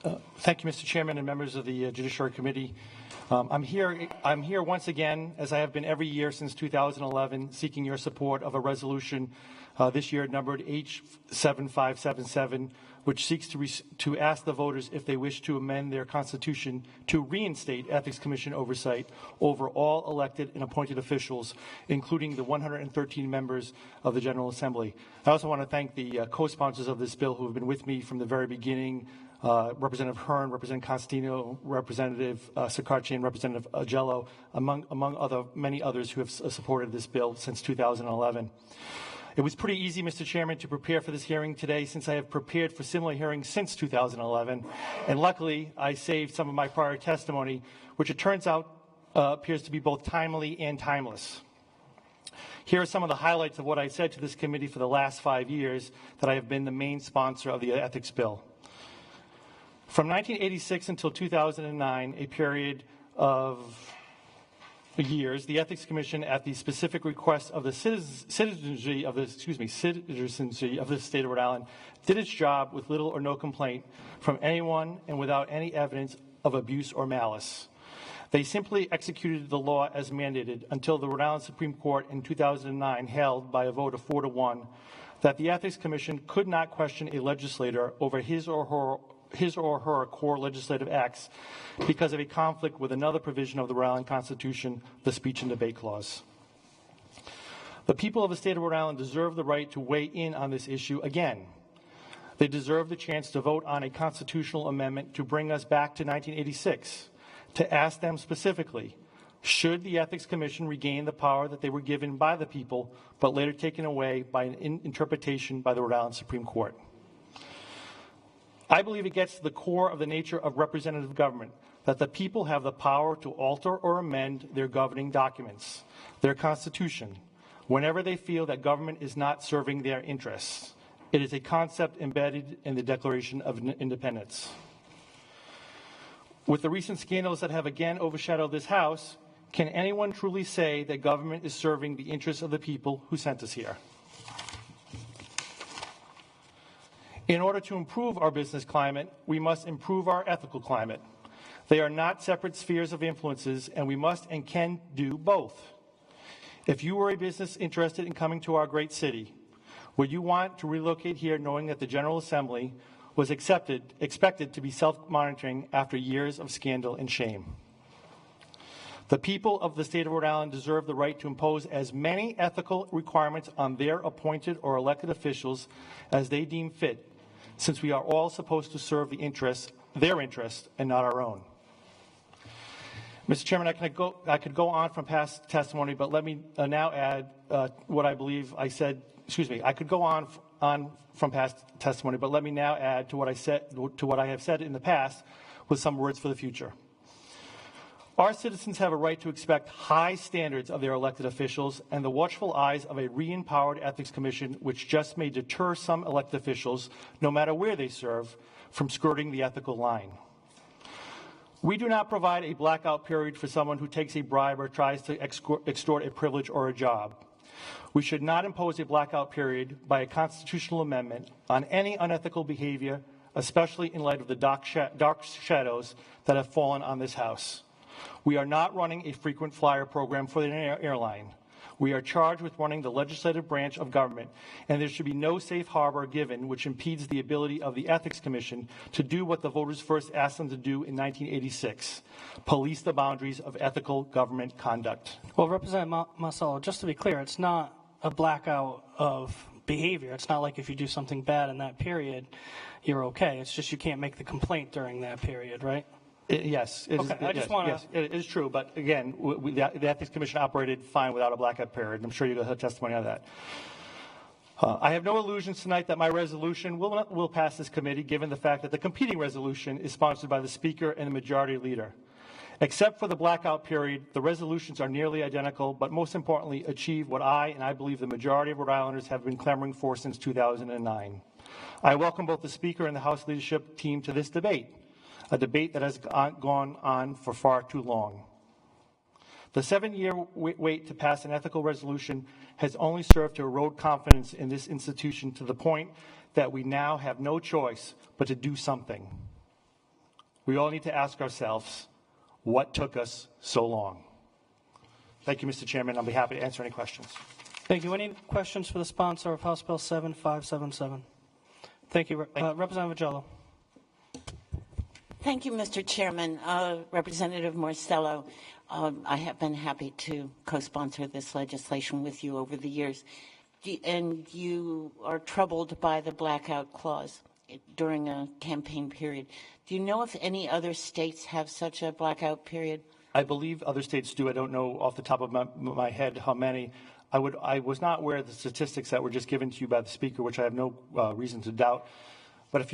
Thank you, Mr. Chairman and members of the Judiciary Committee. I'm here once again, as I have been every year since 2011, seeking your support of a resolution this year numbered H7577, which seeks to ask the voters if they wish to amend their constitution to reinstate Ethics Commission oversight over all elected and appointed officials, including the 113 members of the General Assembly. I also want to thank the co-sponsors of this bill who have been with me from the very beginning, Representative Hearn, Representative Constantino, Representative Siccarci, and Representative Agello, among many others who have supported this bill since 2011. It was pretty easy, Mr. Chairman, to prepare for this hearing today, since I have prepared for similar hearings since 2011, and luckily I saved some of my prior testimony, which it turns out appears to be both timely and timeless. Here are some of the highlights of what I said to this committee for the last 5 years that I have been the main sponsor of the ethics bill. From 1986 until 2009, a period of years, the Ethics Commission, at the specific request of the citizenry of the state of Rhode Island, did its job with little or no complaint from anyone and without any evidence of abuse or malice. They simply executed the law as mandated until the Rhode Island Supreme Court in 2009 held, by a vote of 4-1, that the Ethics Commission could not question a legislator over his or her core legislative acts because of a conflict with another provision of the Rhode Island Constitution, the Speech and Debate Clause. The people of the state of Rhode Island deserve the right to weigh in on this issue again. They deserve the chance to vote on a constitutional amendment to bring us back to 1986, to ask them specifically, should the Ethics Commission regain the power that they were given by the people, but later taken away by an interpretation by the Rhode Island Supreme Court? I believe it gets to the core of the nature of representative government, that the people have the power to alter or amend their governing documents, their constitution, whenever they feel that government is not serving their interests. It is a concept embedded in the Declaration of Independence. With the recent scandals that have again overshadowed this House, can anyone truly say that government is serving the interests of the people who sent us here? In order to improve our business climate, we must improve our ethical climate. They are not separate spheres of influences, and we must and can do both. If you were a business interested in coming to our great city, would you want to relocate here knowing that the General Assembly was expected to be self-monitoring after years of scandal and shame? The people of the state of Rhode Island deserve the right to impose as many ethical requirements on their appointed or elected officials as they deem fit, since we are all supposed to serve their interests, and not our own. Mr. Chairman, I could go on from past testimony, but let me now add what I believe I said. I could go on from past testimony, but let me now add to what I have said in the past, with some words for the future. Our citizens have a right to expect high standards of their elected officials, and the watchful eyes of a re-empowered Ethics Commission, which just may deter some elected officials, no matter where they serve, from skirting the ethical line. We do not provide a blackout period for someone who takes a bribe or tries to extort a privilege or a job. We should not impose a blackout period by a constitutional amendment on any unethical behavior, especially in light of the dark shadows that have fallen on this House. We are not running a frequent flyer program for the airline. We are charged with running the legislative branch of government, and there should be no safe harbor given which impedes the ability of the Ethics Commission to do what the voters first asked them to do in 1986, police the boundaries of ethical government conduct. Well, Representative Marcello, just to be clear, it's not a blackout of behavior. It's not like if you do something bad in that period, you're okay. It's just you can't make the complaint during that period, right? Yes. Yes, it is true. But again, the Ethics Commission operated fine without a blackout period. I'm sure you'll have testimony on that. I have no illusions tonight that my resolution will pass this committee, given the fact that the competing resolution is sponsored by the Speaker and the Majority Leader. Except for the blackout period, the resolutions are nearly identical, but most importantly, achieve what I believe the majority of Rhode Islanders have been clamoring for since 2009. I welcome both the Speaker and the House leadership team to this debate, a debate that has gone on for far too long. The 7-year wait to pass an ethical resolution has only served to erode confidence in this institution to the point that we now have no choice but to do something. We all need to ask ourselves, what took us so long? Thank you, Mr. Chairman. I'll be happy to answer any questions. Thank you. Any questions for the sponsor of House Bill 7577? Thank you. Representative Jello. Thank you, Mr. Chairman. Representative Marcello, I have been happy to co-sponsor this legislation with you over the years. And you are troubled by the blackout clause during a campaign period. Do you know if any other states have such a blackout period? I believe other states do. I don't know off the top of my head how many. I was not aware of the statistics that were just given to you by the Speaker, which I have no reason to doubt. But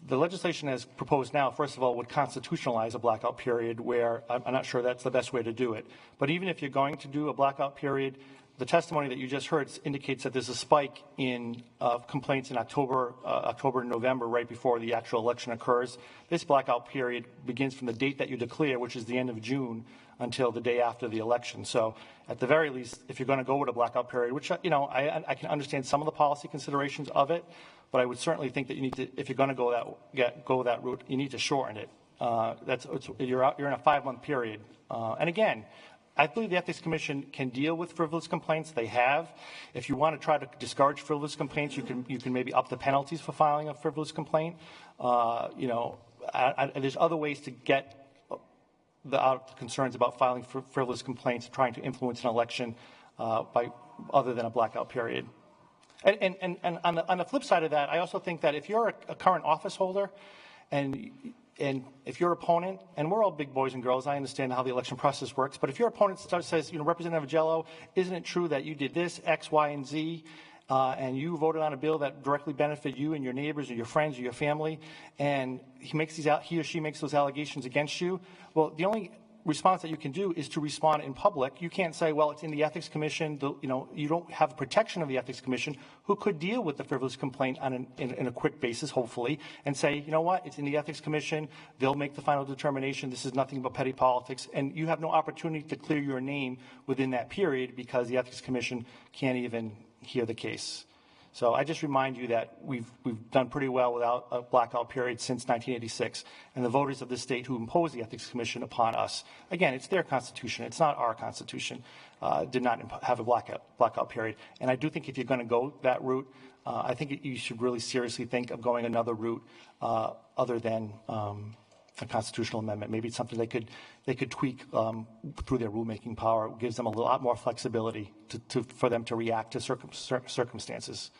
the legislation as proposed now, first of all, would constitutionalize a blackout period where I'm not sure that's the best way to do it. But even if you're going to do a blackout period, the testimony that you just heard indicates that there's a spike in complaints in October and November, right before the actual election occurs. This blackout period begins from the date that you declare, which is the end of June, until the day after the election. So at the very least, if you're going to go with a blackout period, which, you know, I can understand some of the policy considerations of it, but I would certainly think that you need to, if you're going to go that route, you need to shorten it. You're in a 5-month period. And again, I believe the Ethics Commission can deal with frivolous complaints. They have. If you want to try to discourage frivolous complaints, you can maybe up the penalties for filing a frivolous complaint. You know, there's other ways to get out the concerns about filing frivolous complaints, trying to influence an election by other than a blackout period. And on the flip side of that, I also think that if you're a current office holder and if your opponent, and we're all big boys and girls, I understand how the election process works, but if your opponent says, you know, Representative Jello, isn't it true that you did this, X, Y, and Z, and you voted on a bill that directly benefited you and your neighbors or your friends or your family, and he or she makes those allegations against you? Well, the only response that you can do is to respond in public. You can't say, well, it's in the Ethics Commission. You know, you don't have protection of the Ethics Commission, who could deal with the frivolous complaint in a quick basis, hopefully, and say, you know what, it's in the Ethics Commission. They'll make the final determination. This is nothing but petty politics. And you have no opportunity to clear your name within that period because the Ethics Commission can't even hear the case. So I just remind you that we've done pretty well without a blackout period since 1986, and the voters of this state who imposed the Ethics Commission upon us, again, it's their Constitution, it's not our Constitution, did not have a blackout period. And I do think if you're going to go that route, I think you should really seriously think of going another route other than a constitutional amendment. Maybe it's something they could tweak through their rulemaking power. It gives them a lot more flexibility for them to react to circumstances.